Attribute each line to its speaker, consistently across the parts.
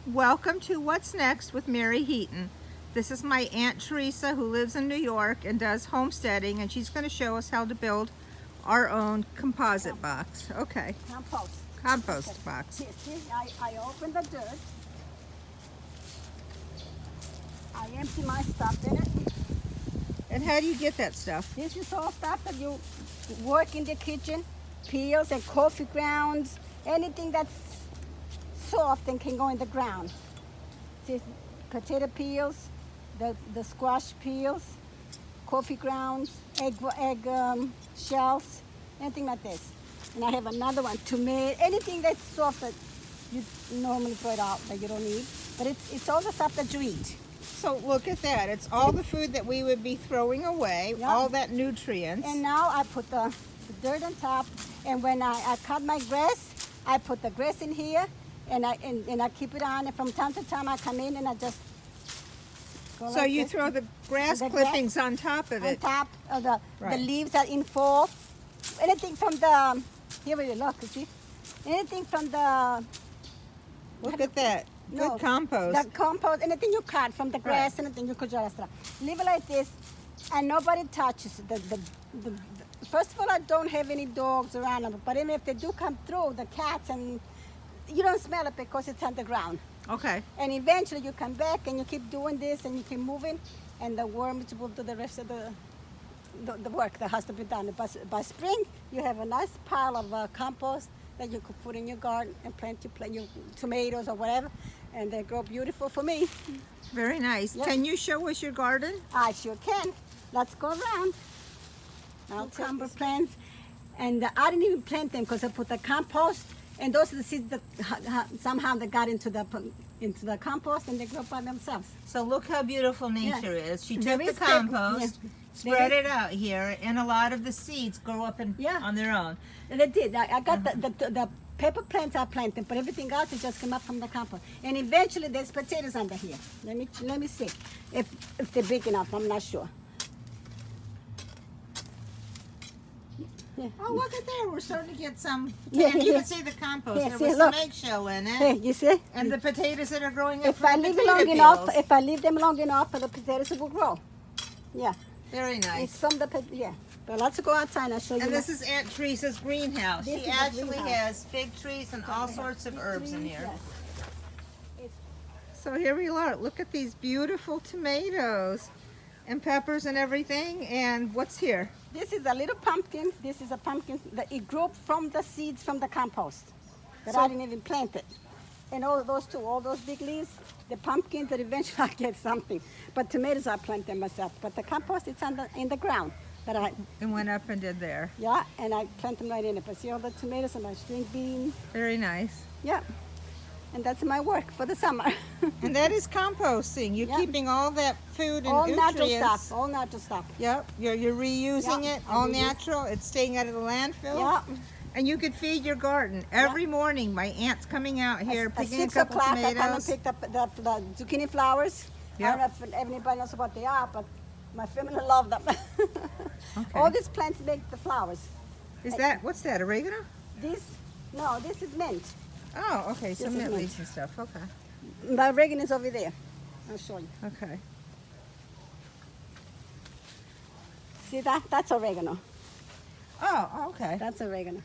Speaker 1: Welcome to What's Next with Mary Heaton. This is my Aunt Teresa who lives in New York and does homesteading, and she's going to show us how to build our own composite box. Okay. Compost box.
Speaker 2: See, I open the dirt. I empty my stuff in it.
Speaker 1: And how do you get that stuff?
Speaker 2: This is all stuff that you work in the kitchen. Peels and coffee grounds. Anything that's soft and can go in the ground. See, potato peels, the squash peels, coffee grounds, egg shells, anything like this. And I have another one, tomato, anything that's soft that you normally throw it out that you don't need. But it's all the stuff that you eat.
Speaker 1: So look at that. It's all the food that we would be throwing away,
Speaker 2: Yep.
Speaker 1: all that nutrients.
Speaker 2: And now I put the dirt on top. And when I cut my grass, I put the grass in here. And I keep it on, and from time to time I come in and I just go
Speaker 1: So
Speaker 2: like
Speaker 1: you
Speaker 2: this.
Speaker 1: throw the grass
Speaker 2: The
Speaker 1: clippings on top of
Speaker 2: on
Speaker 1: it.
Speaker 2: top of the
Speaker 1: Right.
Speaker 2: leaves that in fall. Anything from the, here we look, you see? Anything from the,
Speaker 1: Look at that.
Speaker 2: No,
Speaker 1: Good compost.
Speaker 2: the compost, anything you cut from the grass, anything you could just leave it like this, and nobody touches it. First of all, I don't have any dogs around them, but even if they do come through, the cats, and you don't smell it because it's on the ground.
Speaker 1: Okay.
Speaker 2: And eventually you come back and you keep doing this and you keep moving, and the worms will do the rest of the work that has to be done. By spring, you have a nice pile of compost that you could put in your garden and plant your tomatoes or whatever, and they grow beautiful for me.
Speaker 1: Very nice.
Speaker 2: Yep.
Speaker 1: Can you show us your garden?
Speaker 2: I sure can. Let's go around. Cucumber plants, and I didn't even plant them because I put the compost, and those are the seeds that somehow they got into the compost and they grow by themselves.
Speaker 1: So look how beautiful nature is. She
Speaker 2: There
Speaker 1: took the
Speaker 2: is
Speaker 1: compost,
Speaker 2: yeah.
Speaker 1: spread it out here, and a lot of the seeds grow up
Speaker 2: Yeah.
Speaker 1: on their own.
Speaker 2: And they did. I got the pepper plants I planted, but everything else it just came up from the compost. And eventually there's potatoes under here. Let me see if they're big enough. I'm not sure. Yeah.
Speaker 1: Oh, look at there. We're starting to get some.
Speaker 2: Yeah,
Speaker 1: And you
Speaker 2: yeah.
Speaker 1: can see the compost.
Speaker 2: Yeah,
Speaker 1: there
Speaker 2: see,
Speaker 1: was some
Speaker 2: look.
Speaker 1: eggshell in it.
Speaker 2: Hey, you see?
Speaker 1: And the potatoes that are growing up
Speaker 2: If
Speaker 1: from
Speaker 2: I
Speaker 1: the
Speaker 2: leave it
Speaker 1: potato
Speaker 2: long
Speaker 1: peels.
Speaker 2: enough, if I leave them long enough, the potatoes will grow. Yeah,
Speaker 1: Very
Speaker 2: it's
Speaker 1: nice.
Speaker 2: from yeah. But let's go outside and I'll show you.
Speaker 1: And this is Aunt Teresa's greenhouse.
Speaker 2: This
Speaker 1: She
Speaker 2: is a
Speaker 1: actually
Speaker 2: greenhouse.
Speaker 1: has fig trees and all sorts of herbs in here.
Speaker 2: Yes.
Speaker 1: So here we are. Look at these beautiful tomatoes and peppers and everything. And what's here?
Speaker 2: This is a little pumpkin. This is a pumpkin that it grew from the seeds from the compost. But
Speaker 1: So-
Speaker 2: I didn't even plant it. And all those big leaves, the pumpkins that eventually I get something. But tomatoes I planted myself. But the compost it's in the ground. That
Speaker 1: And went up and did there.
Speaker 2: yeah, and I plant them right in it. But see all the tomatoes and my string beans.
Speaker 1: Very nice.
Speaker 2: Yeah. And that's my work for the summer.
Speaker 1: And that is composting. You're
Speaker 2: Yeah.
Speaker 1: keeping all that food and
Speaker 2: All natural
Speaker 1: nutrients.
Speaker 2: stuff. All natural stuff.
Speaker 1: Yep. You're reusing
Speaker 2: Yeah,
Speaker 1: it.
Speaker 2: I
Speaker 1: All
Speaker 2: reuse.
Speaker 1: natural. It's staying out of the landfill.
Speaker 2: Yeah.
Speaker 1: And you could feed your garden every morning. My aunt's coming out here
Speaker 2: At
Speaker 1: picking a
Speaker 2: 6
Speaker 1: couple
Speaker 2: o'clock, I come and
Speaker 1: tomatoes.
Speaker 2: picked up the zucchini flowers.
Speaker 1: Yep.
Speaker 2: I don't know if anybody knows what they are, but my family love them.
Speaker 1: Okay.
Speaker 2: All these plants make the flowers.
Speaker 1: Is that, what's that, oregano?
Speaker 2: This is mint.
Speaker 1: Oh, okay, some
Speaker 2: This is
Speaker 1: mint
Speaker 2: mint.
Speaker 1: leaves and stuff. Okay.
Speaker 2: The oregano is over there. I'll show you.
Speaker 1: Okay.
Speaker 2: See that? That's oregano.
Speaker 1: Oh, okay.
Speaker 2: That's oregano.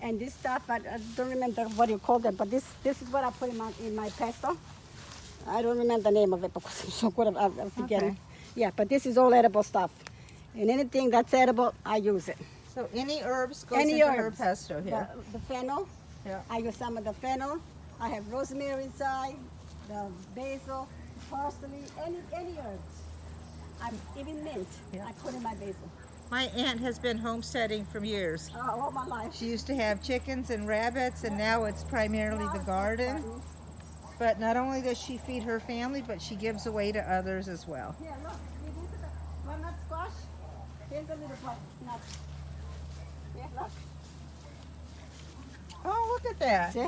Speaker 2: And this stuff, I don't remember what you call it, but this is what I put in my pesto. I don't remember the name of it because I'm so good at forgetting.
Speaker 1: Okay.
Speaker 2: Yeah, but this is all edible stuff. And anything that's edible, I use it.
Speaker 1: So any herbs goes
Speaker 2: Any
Speaker 1: into her
Speaker 2: herbs.
Speaker 1: pesto here.
Speaker 2: The fennel,
Speaker 1: Yeah.
Speaker 2: I use some of the fennel. I have rosemary inside, the basil, parsley, any herbs. Even mint,
Speaker 1: Yeah.
Speaker 2: I put in my basil.
Speaker 1: My aunt has been homesteading for years.
Speaker 2: All my life.
Speaker 1: She used to have chickens and rabbits, and now it's primarily the garden. But not only does she feed her family, but she gives away to others as well.
Speaker 2: Yeah, look, see, these are the walnut squash. Here's a little nut. Yeah, look.
Speaker 1: Oh, look at that.
Speaker 2: See?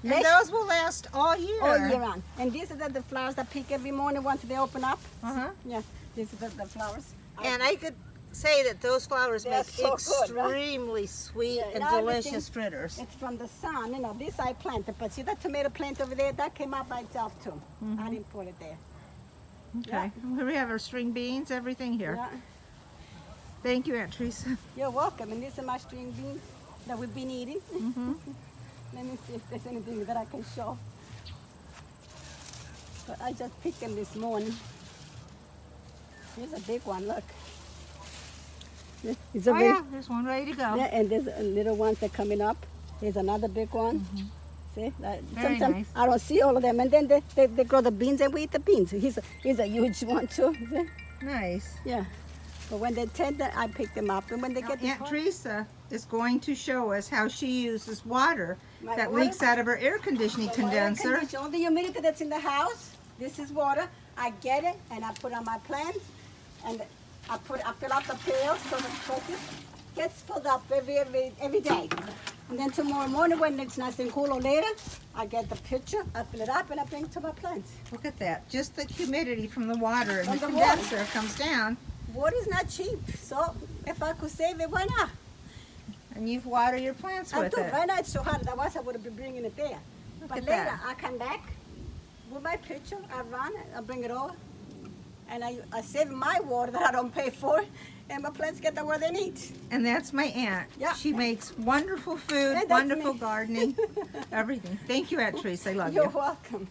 Speaker 1: And those will last all year.
Speaker 2: All year round. And these are the flowers that pick every morning once they open up.
Speaker 1: Uh-huh.
Speaker 2: Yeah, these are the flowers.
Speaker 1: And I could say that those flowers
Speaker 2: They're
Speaker 1: make
Speaker 2: so good, right?
Speaker 1: extremely sweet
Speaker 2: Yeah,
Speaker 1: and
Speaker 2: and everything-
Speaker 1: delicious fritters.
Speaker 2: It's from the sun. You know, this I planted, but see that tomato plant over there? That came out by itself too. I didn't put it there.
Speaker 1: Okay. We have our string beans, everything here.
Speaker 2: Yeah.
Speaker 1: Thank you, Aunt Teresa.
Speaker 2: You're welcome. And these are my string beans that we've been eating. Let me see if there's anything that I can show. But I just picked them this morning. Here's a big one, look. It's a
Speaker 1: Oh
Speaker 2: big,
Speaker 1: yeah, there's one ready to go.
Speaker 2: yeah, and there's little ones that are coming up. Here's another big one. See?
Speaker 1: Very
Speaker 2: Sometimes
Speaker 1: nice.
Speaker 2: I don't see all of them. And then they grow the beans and we eat the beans. Here's a huge one too. See?
Speaker 1: Nice.
Speaker 2: Yeah. But when they're tender, I pick them up. And when they
Speaker 1: Now,
Speaker 2: get this
Speaker 1: Aunt
Speaker 2: hot-
Speaker 1: Teresa is going to show us how she uses water
Speaker 2: My
Speaker 1: that
Speaker 2: water?
Speaker 1: leaks out of her air conditioning
Speaker 2: So my air
Speaker 1: condenser.
Speaker 2: conditioner, all the humidity that's in the house, this is water. I get it and I put on my plants, and I fill out the pails so the focus gets filled up every day. And then tomorrow morning when it's nice and cool or later, I get the pitcher, I fill it up and I bring it to my plants.
Speaker 1: Look at that. Just the humidity from the water and the
Speaker 2: From the water.
Speaker 1: condenser comes down,
Speaker 2: Water is not cheap, so if I could save it, why not?
Speaker 1: and you've watered your plants
Speaker 2: I
Speaker 1: with
Speaker 2: do.
Speaker 1: it.
Speaker 2: Right now it's so hot, otherwise I would have been bringing it there. But
Speaker 1: at
Speaker 2: later
Speaker 1: that.
Speaker 2: I come back with my pitcher, I run, I bring it over, and I save my water that I don't pay for, and my plants get the water they need.
Speaker 1: And that's my aunt.
Speaker 2: Yeah.
Speaker 1: She makes wonderful food,
Speaker 2: Yeah, that's
Speaker 1: wonderful
Speaker 2: me.
Speaker 1: gardening, everything. Thank you, Aunt Teresa. I love
Speaker 2: You're
Speaker 1: you.
Speaker 2: welcome.